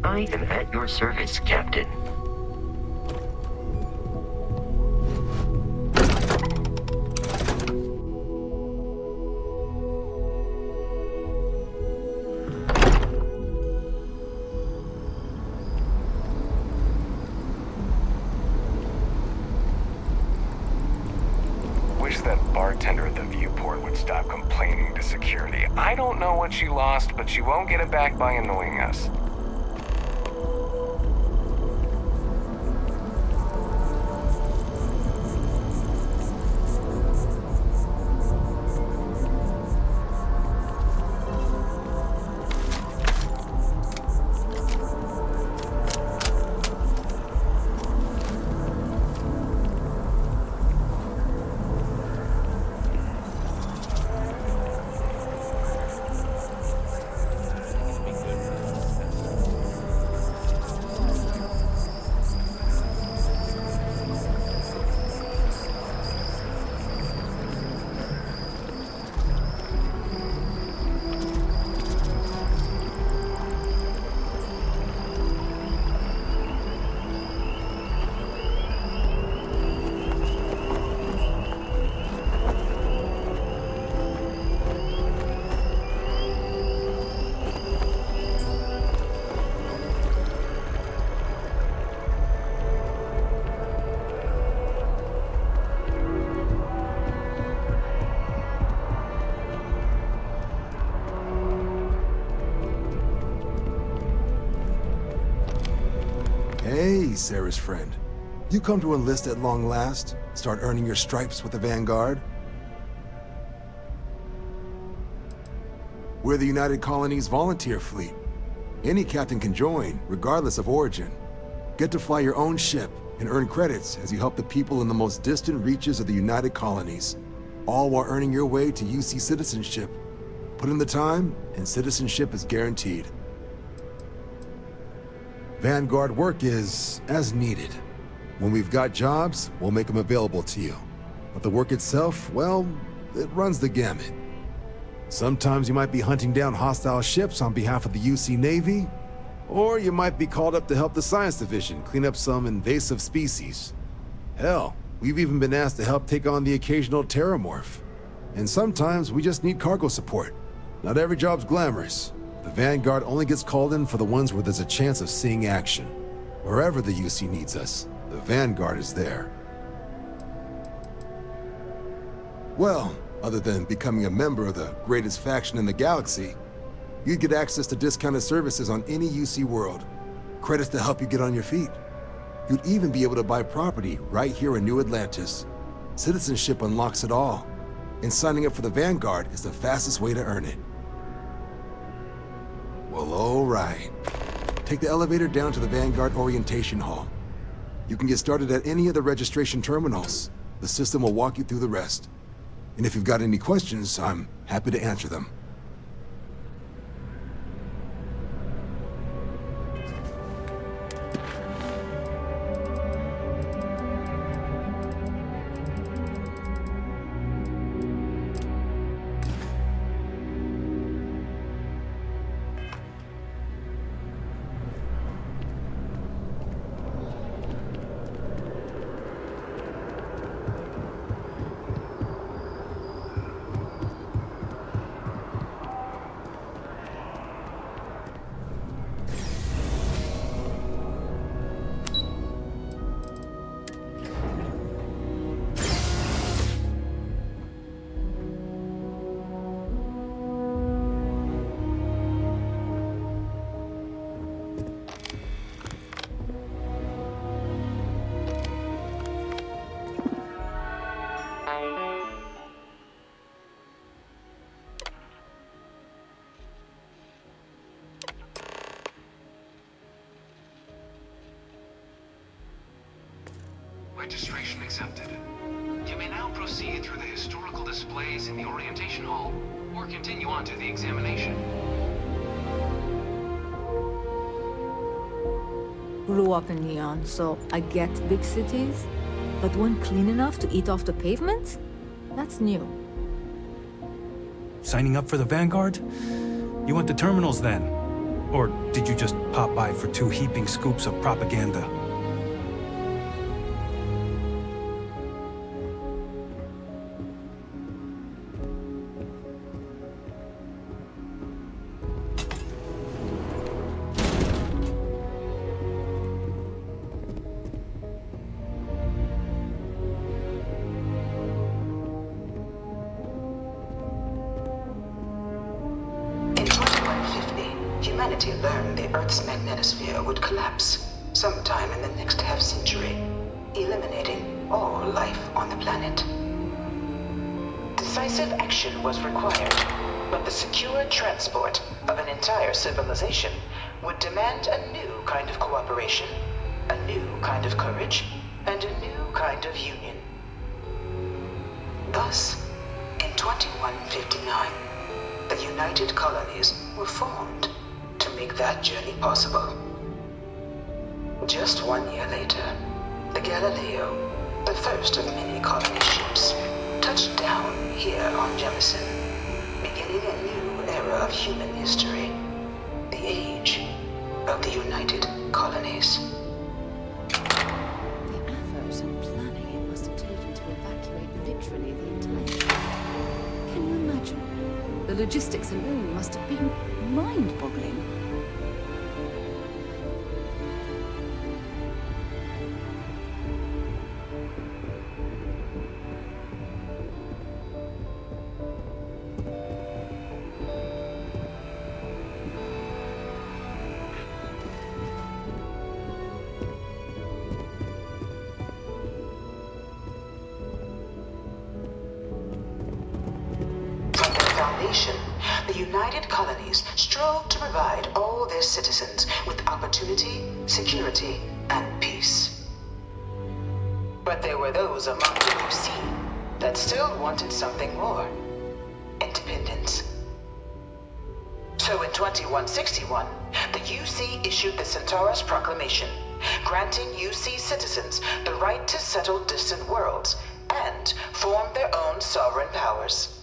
I am at your service, Captain. Wish that bartender at the viewport would stop complaining to security. I don't know what she lost, but she won't get it back by annoying us. Hey, Sarah's friend. You come to enlist at long last? Start earning your stripes with the Vanguard? We're the United Colonies Volunteer Fleet. Any captain can join, regardless of origin. Get to fly your own ship and earn credits as you help the people in the most distant reaches of the United Colonies, all while earning your way to UC citizenship. Put in the time, and citizenship is guaranteed. Vanguard work is as needed. When we've got jobs, we'll make them available to you. But the work itself, well, it runs the gamut. Sometimes you might be hunting down hostile ships on behalf of the UC Navy, or you might be called up to help the Science Division clean up some invasive species. Hell, we've even been asked to help take on the occasional terramorph. And sometimes we just need cargo support. Not every job's glamorous. The Vanguard only gets called in for the ones where there's a chance of seeing action. Wherever the UC needs us, the Vanguard is there. Well, other than becoming a member of the greatest faction in the galaxy, you'd get access to discounted services on any UC world, credits to help you get on your feet. You'd even be able to buy property right here in New Atlantis. Citizenship unlocks it all, and signing up for the Vanguard is the fastest way to earn it. Well, all right. Take the elevator down to the Vanguard Orientation Hall. You can get started at any of the registration terminals. The system will walk you through the rest. And if you've got any questions, I'm happy to answer them. Registration accepted. You may now proceed through the historical displays in the orientation hall, or continue on to the examination. Grew up in Neon, so I get big cities, but one clean enough to eat off the pavement? That's new. Signing up for the Vanguard? You want the terminals then? Or did you just pop by for 2 heaping scoops of propaganda? Humanity learned the Earth's magnetosphere would collapse sometime in the next half-century, eliminating all life on the planet. Decisive action was required, but the secure transport of an entire civilization would demand a new kind of cooperation, a new kind of courage, and a new kind of union. Thus, in 2159, the United Colonies were formed to make that journey possible. Just 1 year later, the Galileo, the first of many colony ships, touched down here on Jemison, beginning a new era of human history, the age of the United Colonies. The effort and planning it must have taken to evacuate literally the entire planet. Can you imagine? The logistics alone must have been mind-boggling. The United Colonies strove to provide all their citizens with opportunity, security, and peace. But there were those among the UC that still wanted something more: independence. So in 2161, the UC issued the Centaurus Proclamation, granting UC citizens the right to settle distant worlds and form their own sovereign powers.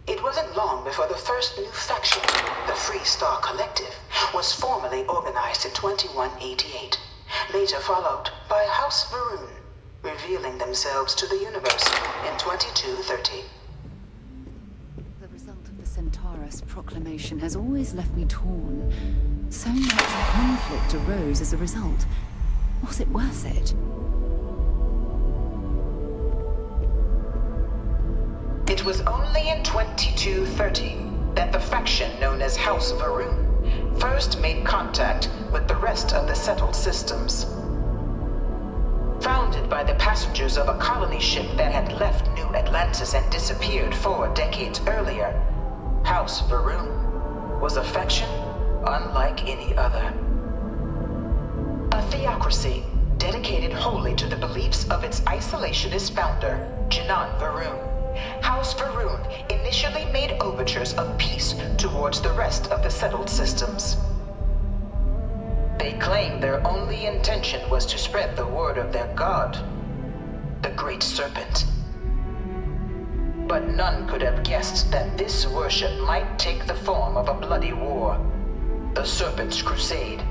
It wasn't long before the first new faction, the Free Star Collective, was formally organized in 2188, later followed by House Varun, revealing themselves to the universe in 2230. The result of the Centaurus Proclamation has always left me torn. So much conflict arose as a result. Was it worth it? It was only in 2230 that the faction known as House Varun first made contact with the rest of the settled systems. Founded by the passengers of a colony ship that had left New Atlantis and disappeared 4 decades earlier, House Varun was a faction unlike any other. A theocracy dedicated wholly to the beliefs of its isolationist founder, Jinan Varun. House Varun initially made overtures of peace towards the rest of the settled systems. They claimed their only intention was to spread the word of their god, the Great Serpent. But none could have guessed that this worship might take the form of a bloody war, the Serpent's Crusade.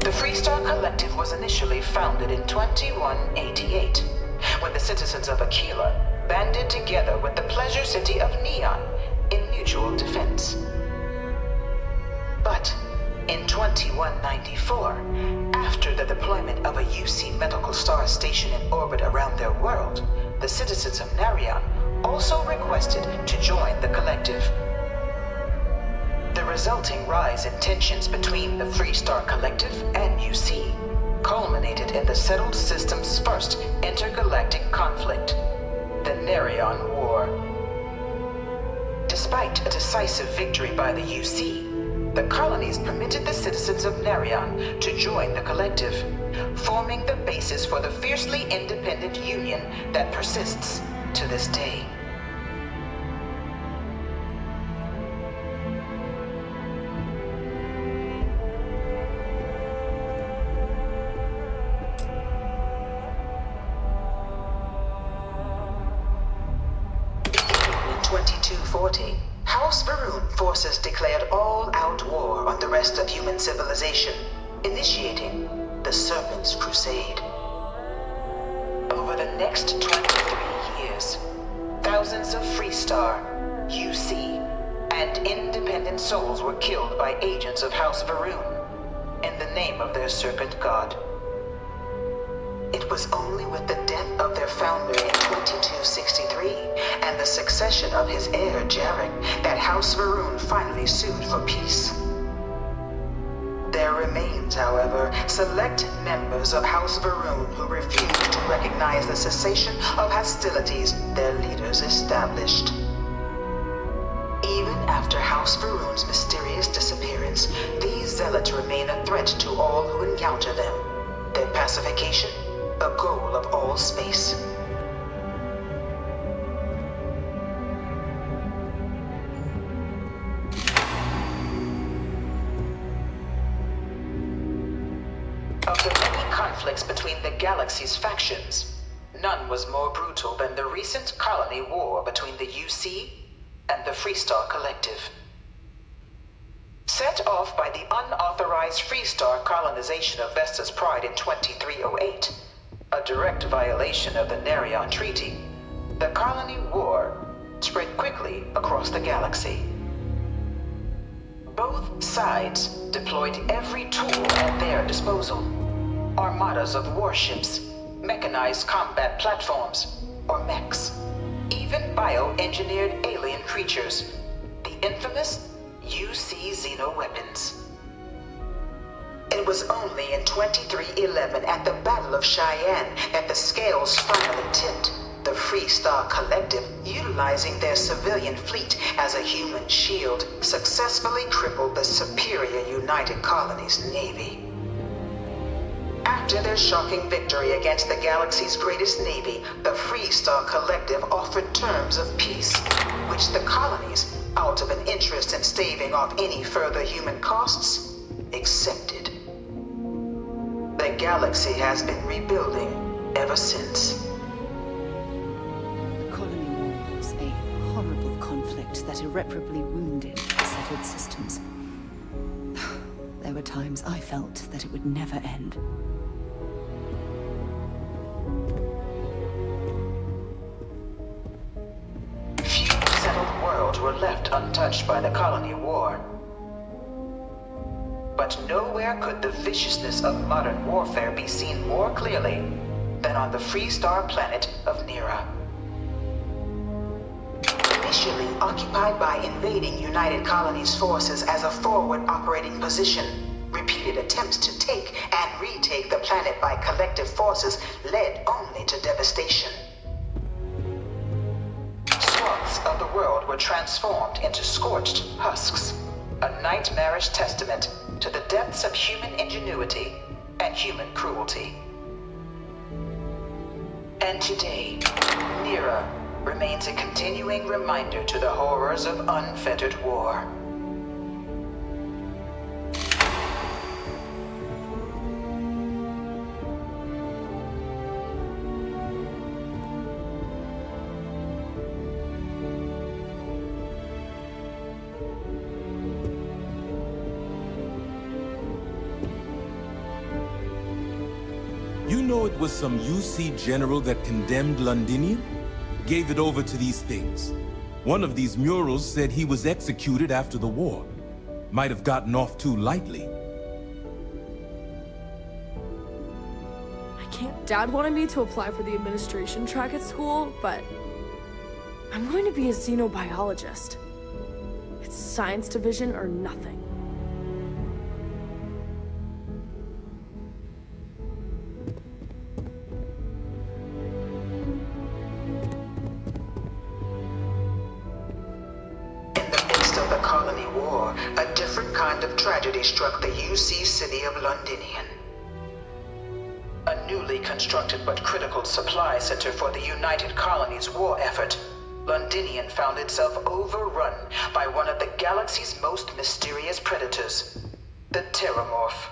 The Freestar Collective was initially founded in 2188, when the citizens of Aquila banded together with the pleasure city of Neon in mutual defense. But in 2194, after the deployment of a UC medical star station in orbit around their world, the citizens of Narion also requested to join the collective. The resulting rise in tensions between the Freestar Collective and UC culminated in the settled system's first intergalactic conflict, the Narion War. Despite a decisive victory by the UC, the colonies permitted the citizens of Narion to join the collective, forming the basis for the fiercely independent union that persists to this day. 2240, House Varun forces declared all-out war on the rest of human civilization, initiating the Serpent's Crusade. Over the next 23 years, thousands of Freestar, UC, and independent souls were killed by agents of House Varun in the name of their serpent god. It was only with the death of their founder in 2263 and the succession of his heir, Jarek, that House Varun finally sued for peace. There remains, however, select members of House Varun who refuse to recognize the cessation of hostilities their leaders established. Even after House Varun's mysterious disappearance, these zealots remain a threat to all who encounter them. Their pacification, a goal of all space. Of the many conflicts between the galaxy's factions, none was more brutal than the recent colony war between the UC and the Freestar Collective. Set off by the unauthorized Freestar colonization of Vesta's Pride in 2308, a direct violation of the Nerion Treaty, the colony war spread quickly across the galaxy. Both sides deployed every tool at their disposal. Armadas of warships, mechanized combat platforms, or mechs, even bioengineered alien creatures, the infamous UC xeno-weapons. It was only in 2311 at the Battle of Cheyenne that the scales finally tipped, the Freestar Collective, utilizing their civilian fleet as a human shield, successfully crippled the superior United Colonies Navy. After their shocking victory against the galaxy's greatest navy, the Freestar Collective offered terms of peace, which the colonies, out of an interest in staving off any further human costs, accepted. The galaxy has been rebuilding ever since. The colony war was a horrible conflict that irreparably wounded the settled systems. There were times I felt that it would never end. Few settled worlds were left untouched by the colony war. But nowhere could the viciousness of modern warfare be seen more clearly than on the Freestar planet of Nera. Initially occupied by invading United Colonies forces as a forward operating position, repeated attempts to take and retake the planet by collective forces led only to devastation. Swaths of the world were transformed into scorched husks, a nightmarish testament to the depths of human ingenuity and human cruelty. And today, Nera remains a continuing reminder to the horrors of unfettered war. You know it was some UC general that condemned Londinium? Gave it over to these things. One of these murals said he was executed after the war. Might have gotten off too lightly. Dad wanted me to apply for the administration track at school, but I'm going to be a xenobiologist. It's science division or nothing. A different kind of tragedy struck the UC city of Londinian. A newly constructed but critical supply center for the United Colonies' war effort, Londinian found itself overrun by one of the galaxy's most mysterious predators, the Terramorph.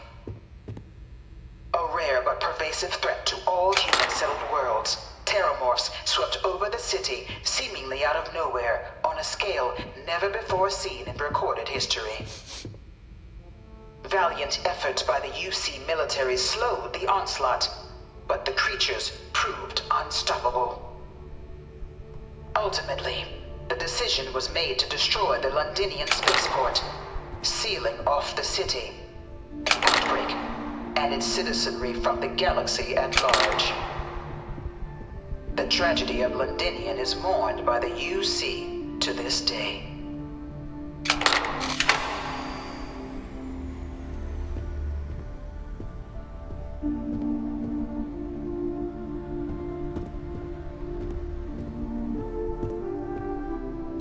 A rare but pervasive threat to all human-settled worlds, Terramorphs swept over the city, seemingly out of nowhere, on on a scale never before seen in recorded history. Valiant efforts by the UC military slowed the onslaught, but the creatures proved unstoppable. Ultimately, the decision was made to destroy the Londinian spaceport, sealing off the city, the outbreak, and its citizenry from the galaxy at large. The tragedy of Londinian is mourned by the UC to this day.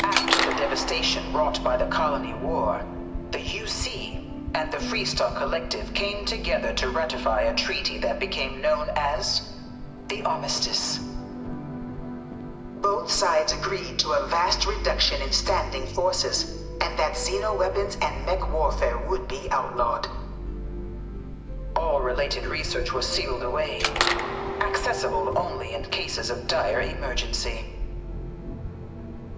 After the devastation wrought by the Colony War, the UC and the Freestar Collective came together to ratify a treaty that became known as the Armistice. Both sides agreed to a vast reduction in standing forces, and that xeno-weapons and mech warfare would be outlawed. All related research was sealed away, accessible only in cases of dire emergency.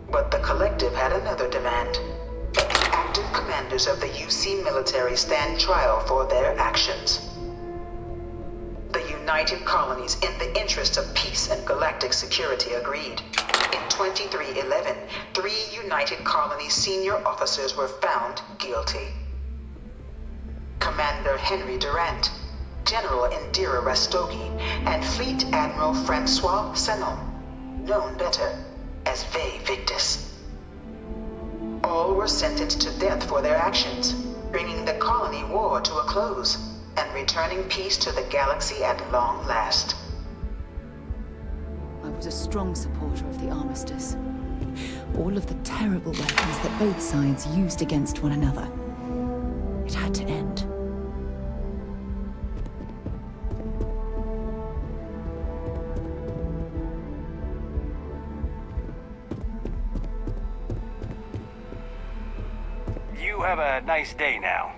But the Collective had another demand, that the active commanders of the UC military stand trial for their actions. The United Colonies, in the interest of peace and galactic security, agreed. In 2311, 3 United Colonies senior officers were found guilty. Commander Henry Durant, General Indira Rastogi, and Fleet Admiral Francois Sanon, known better as Ve Victus. All were sentenced to death for their actions, bringing the colony war to a close and returning peace to the galaxy at long last. I was a strong supporter of the armistice. All of the terrible weapons that both sides used against one another. It had to end. You have a nice day now.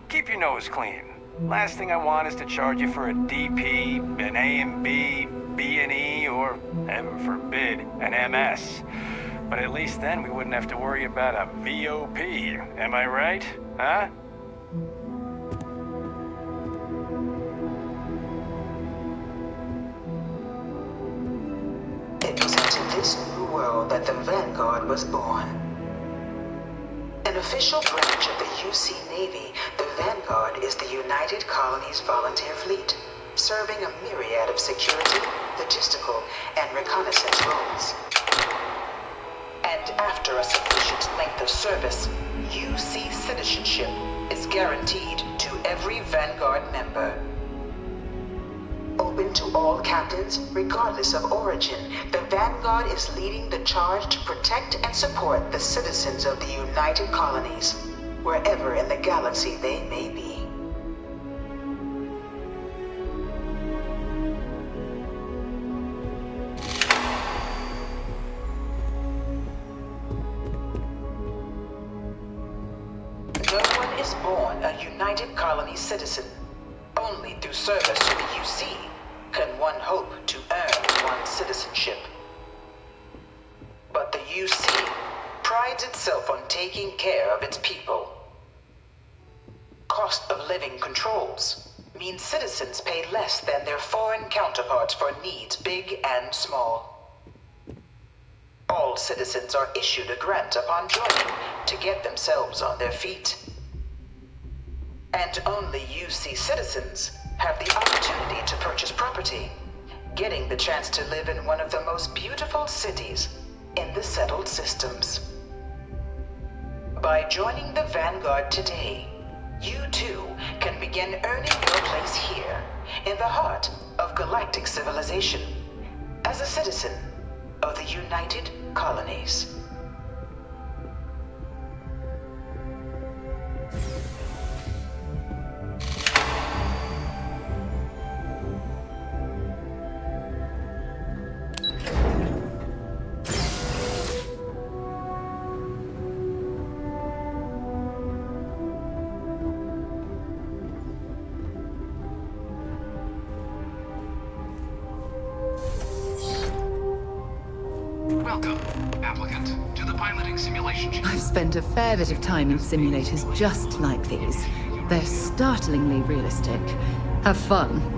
Keep your nose clean. Last thing I want is to charge you for a DP, an A&B, B&E, or, heaven forbid, an MS. But at least then we wouldn't have to worry about a VOP. Am I right? Huh? It was into this new world that the Vanguard was born. An official branch of the UC Navy, the Vanguard is the United Colonies Volunteer Fleet, serving a myriad of security, logistical, and reconnaissance roles. And after a sufficient length of service, UC citizenship is guaranteed to every Vanguard member. Open to all captains, regardless of origin, the Vanguard is leading the charge to protect and support the citizens of the United Colonies, wherever in the galaxy they may be. No one is born a United Colony citizen. Only through service to the UC can one hope to earn one's citizenship. But the UC prides itself on taking care of its people. Cost of living controls mean citizens pay less than their foreign counterparts for needs big and small. All citizens are issued a grant upon joining to get themselves on their feet. And only UC citizens have the opportunity to purchase property, getting the chance to live in one of the most beautiful cities in the settled systems. By joining the Vanguard today, you too can begin earning your place here, in the heart of galactic civilization, as a citizen of the United Colonies. Welcome, applicant, to the piloting simulation chamber. I've spent a fair bit of time in simulators just like these. They're startlingly realistic. Have fun.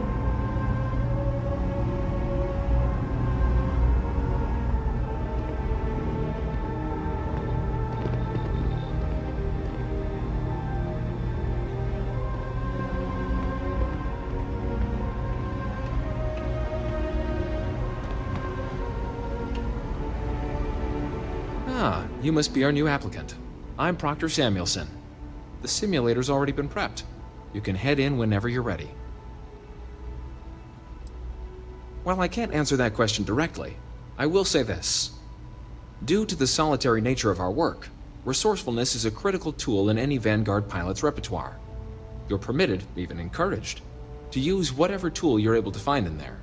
You must be our new applicant. I'm Proctor Samuelson. The simulator's already been prepped. You can head in whenever you're ready. While I can't answer that question directly, I will say this. Due to the solitary nature of our work, resourcefulness is a critical tool in any Vanguard pilot's repertoire. You're permitted, even encouraged, to use whatever tool you're able to find in there.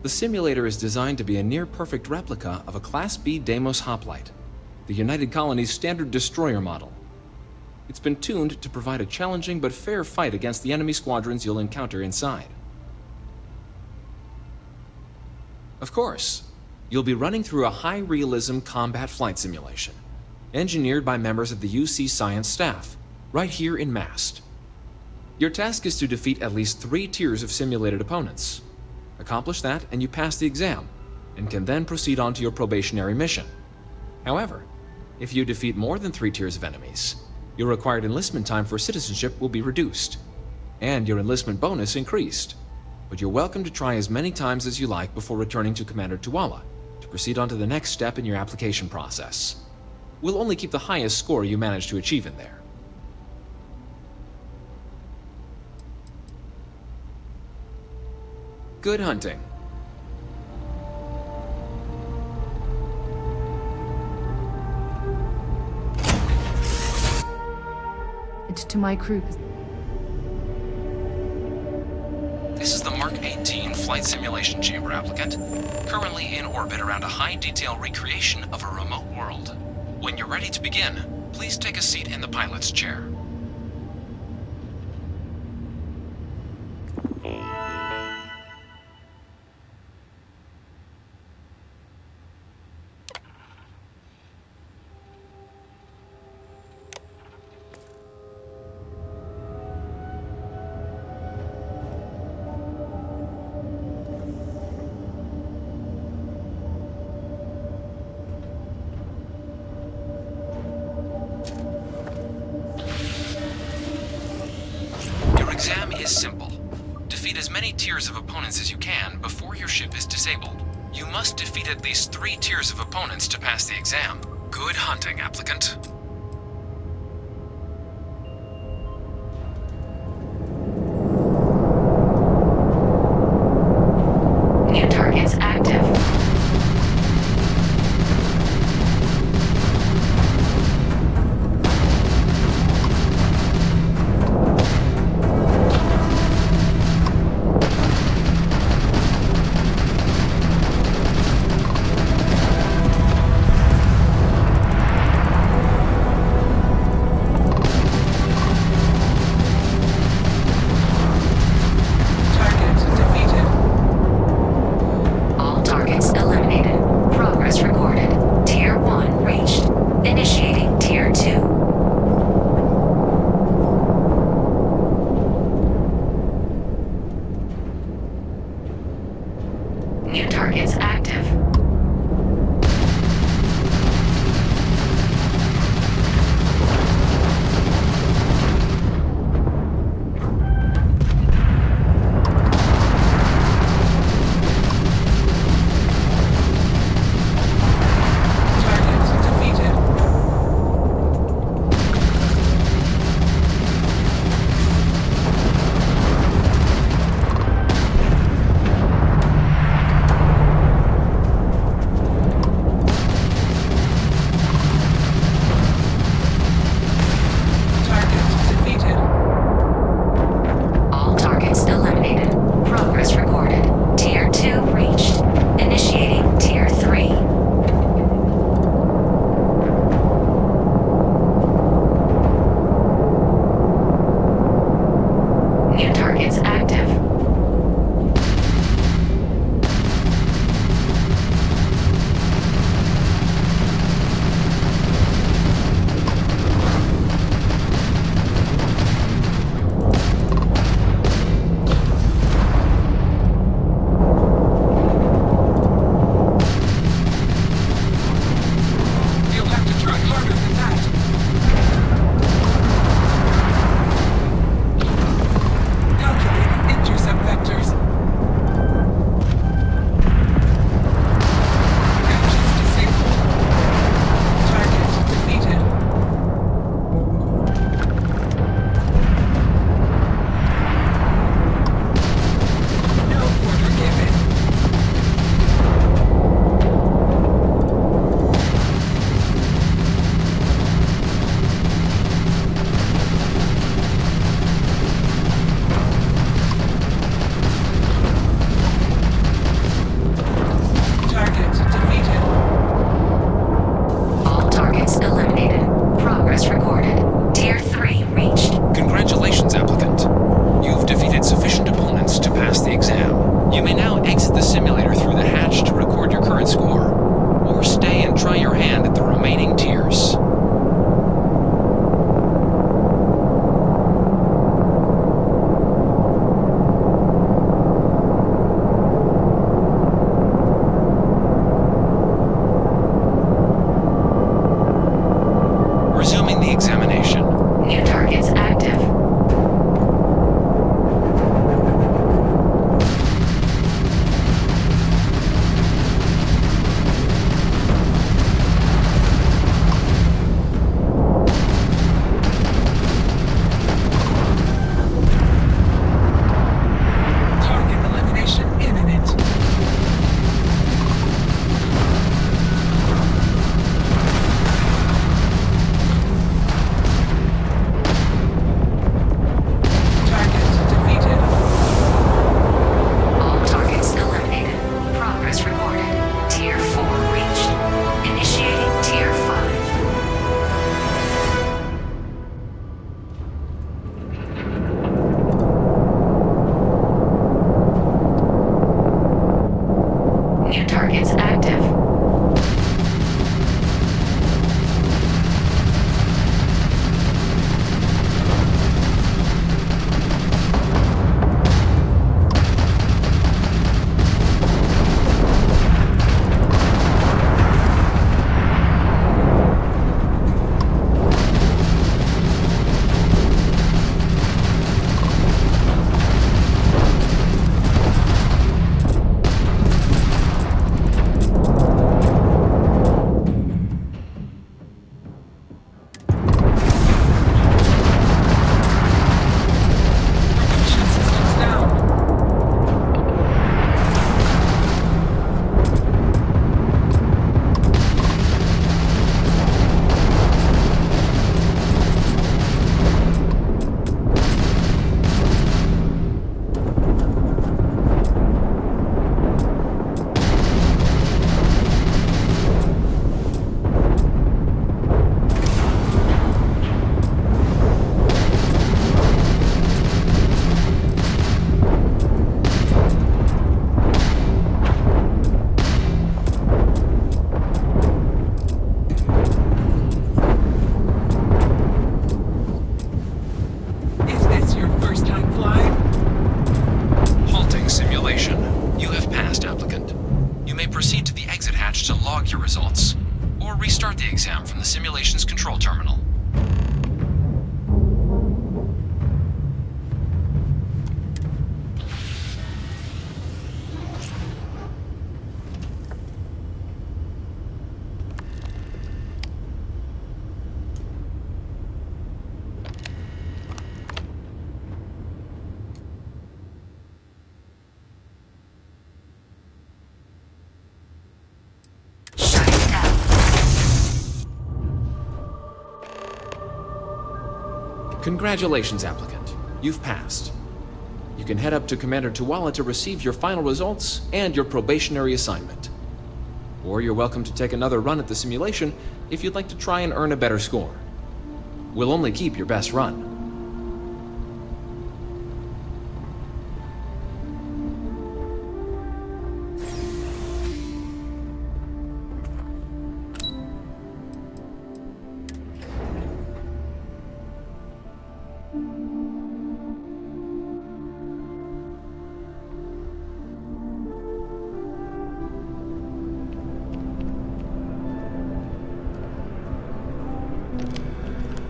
The simulator is designed to be a near-perfect replica of a Class B Deimos hoplite, the United Colony's standard destroyer model. It's been tuned to provide a challenging but fair fight against the enemy squadrons you'll encounter inside. Of course, you'll be running through a high-realism combat flight simulation, engineered by members of the UC science staff, right here in Mast. Your task is to defeat at least 3 tiers of simulated opponents. Accomplish that, and you pass the exam, and can then proceed on to your probationary mission. However, if you defeat more than 3 tiers of enemies, your required enlistment time for citizenship will be reduced, and your enlistment bonus increased. But you're welcome to try as many times as you like before returning to Commander Tuala to proceed on to the next step in your application process. We'll only keep the highest score you manage to achieve in there. Good hunting. And to my crew. This is the Mark 18 Flight Simulation Chamber applicant, currently in orbit around a high-detail recreation of a remote world. When you're ready to begin, please take a seat in the pilot's chair. Exam is simple. Defeat as many tiers of opponents as you can before your ship is disabled. You must defeat at least 3 tiers of opponents to pass the exam. Good hunting, applicant. New targets active. or restart the exam from the simulation's control terminal. Congratulations, applicant. You've passed. You can head up to Commander Tuwala to receive your final results and your probationary assignment. Or you're welcome to take another run at the simulation if you'd like to try and earn a better score. We'll only keep your best run.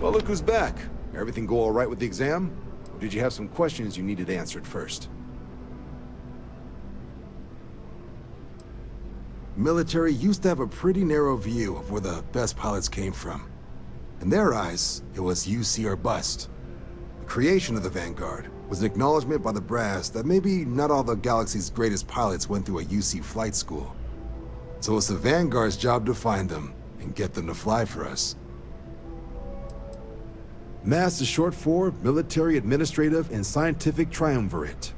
Well, look who's back. Everything go all right with the exam? Or did you have some questions you needed answered first? Military used to have a pretty narrow view of where the best pilots came from. In their eyes, it was UC or bust. The creation of the Vanguard was an acknowledgement by the brass that maybe not all the galaxy's greatest pilots went through a UC flight school. So it's the Vanguard's job to find them and get them to fly for us. MAST is short for Military, Administrative, and Scientific Triumvirate.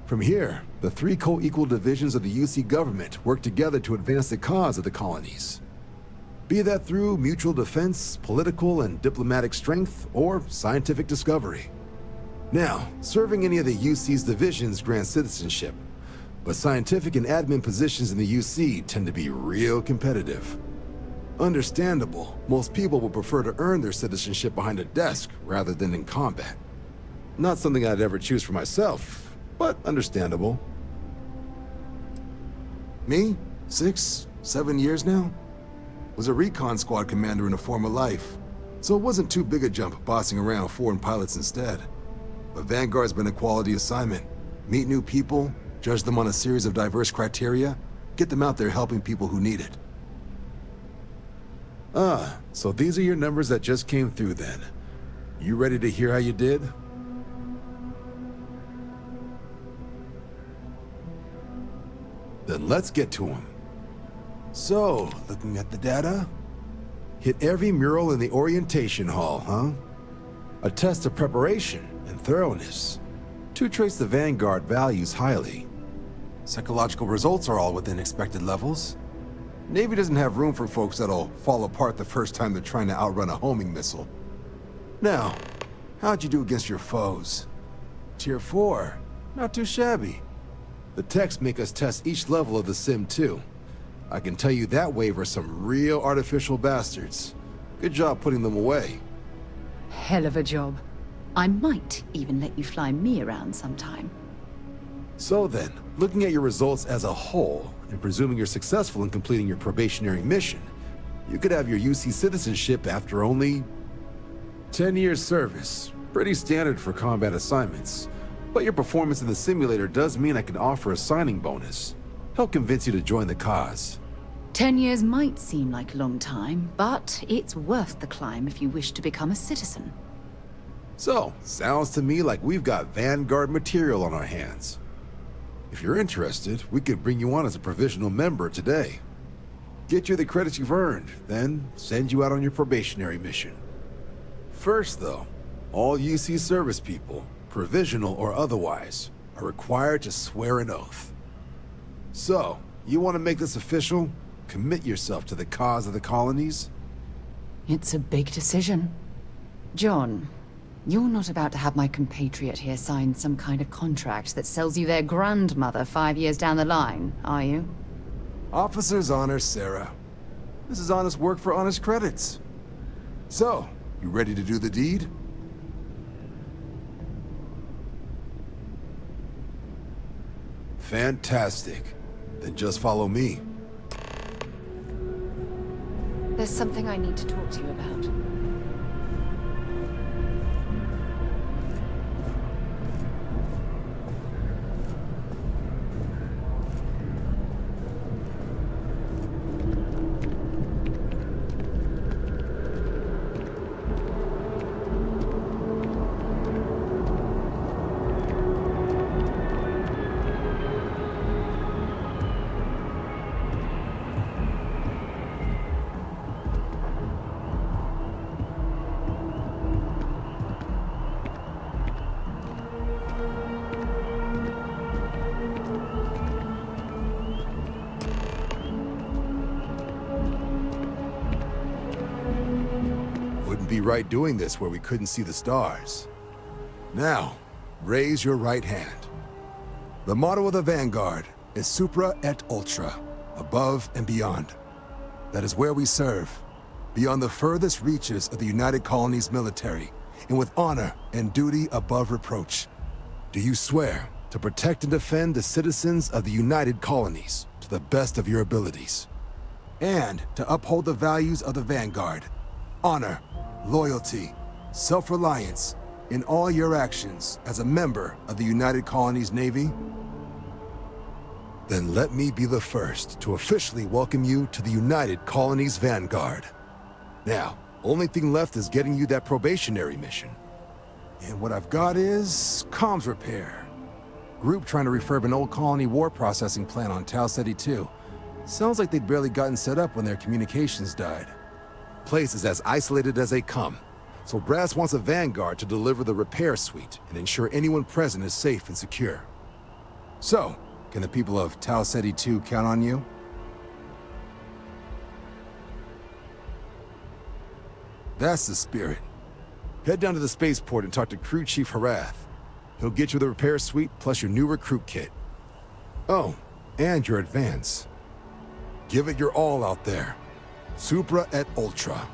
From here, the three co-equal divisions of the UC government work together to advance the cause of the colonies. Be that through mutual defense, political and diplomatic strength, or scientific discovery. Now, serving any of the UC's divisions grants citizenship, but scientific and admin positions in the UC tend to be real competitive. Understandable, most people would prefer to earn their citizenship behind a desk rather than in combat. Not something I'd ever choose for myself, but understandable. Me? 6, 7 years now? Was a recon squad commander in a former life, so it wasn't too big a jump bossing around foreign pilots instead. But Vanguard's been a quality assignment. Meet new people, judge them on a series of diverse criteria, get them out there helping people who need it. Ah, so these are your numbers that just came through then. You ready to hear how you did? Then let's get to them. So, looking at the data, hit every mural in the orientation hall, huh? A test of preparation and thoroughness. Two traits the Vanguard values highly. Psychological results are all within expected levels. Navy doesn't have room for folks that'll fall apart the first time they're trying to outrun a homing missile. Now, how'd you do against your foes? Tier 4, not too shabby. The techs make us test each level of the sim too. I can tell you that wave are some real artificial bastards. Good job putting them away. Hell of a job. I might even let you fly me around sometime. So then, looking at your results as a whole, and presuming you're successful in completing your probationary mission, you could have your UC citizenship after only 10 years service. Pretty standard for combat assignments. But your performance in the simulator does mean I can offer a signing bonus. Help convince you to join the cause. 10 years might seem like a long time, but it's worth the climb if you wish to become a citizen. So, sounds to me like we've got Vanguard material on our hands. If you're interested, we could bring you on as a provisional member today. Get you the credits you've earned, then send you out on your probationary mission. First though, all UC service people, provisional or otherwise, are required to swear an oath. So, you want to make this official? Commit yourself to the cause of the colonies? It's a big decision. John, you're not about to have my compatriot here sign some kind of contract that sells you their grandmother 5 years down the line, are you? Officer's honor, Sarah. This is honest work for honest credits. So, you ready to do the deed? Fantastic. Then just follow me. There's something I need to talk to you about. Wouldn't be right doing this where we couldn't see the stars. Now, raise your right hand. The motto of the Vanguard is Supra et Ultra, above and beyond. That is where we serve, beyond the furthest reaches of the United Colonies military, and with honor and duty above reproach. Do you swear to protect and defend the citizens of the United Colonies to the best of your abilities, and to uphold the values of the Vanguard, honor, loyalty, self-reliance, in all your actions as a member of the United Colonies Navy? Then let me be the first to officially welcome you to the United Colonies Vanguard. Now, only thing left is getting you that probationary mission. And what I've got is comms repair. Group trying to refurb an old colony war processing plant on Tau Ceti 2. Sounds like they'd barely gotten set up when their communications died. Place is as isolated as they come, so Brass wants a Vanguard to deliver the repair suite and ensure anyone present is safe and secure. So, can the people of Tau Ceti 2 count on you? That's the spirit. Head down to the spaceport and talk to Crew Chief Harath. He'll get you the repair suite plus your new recruit kit. Oh, and your advance. Give it your all out there. Supra et Ultra.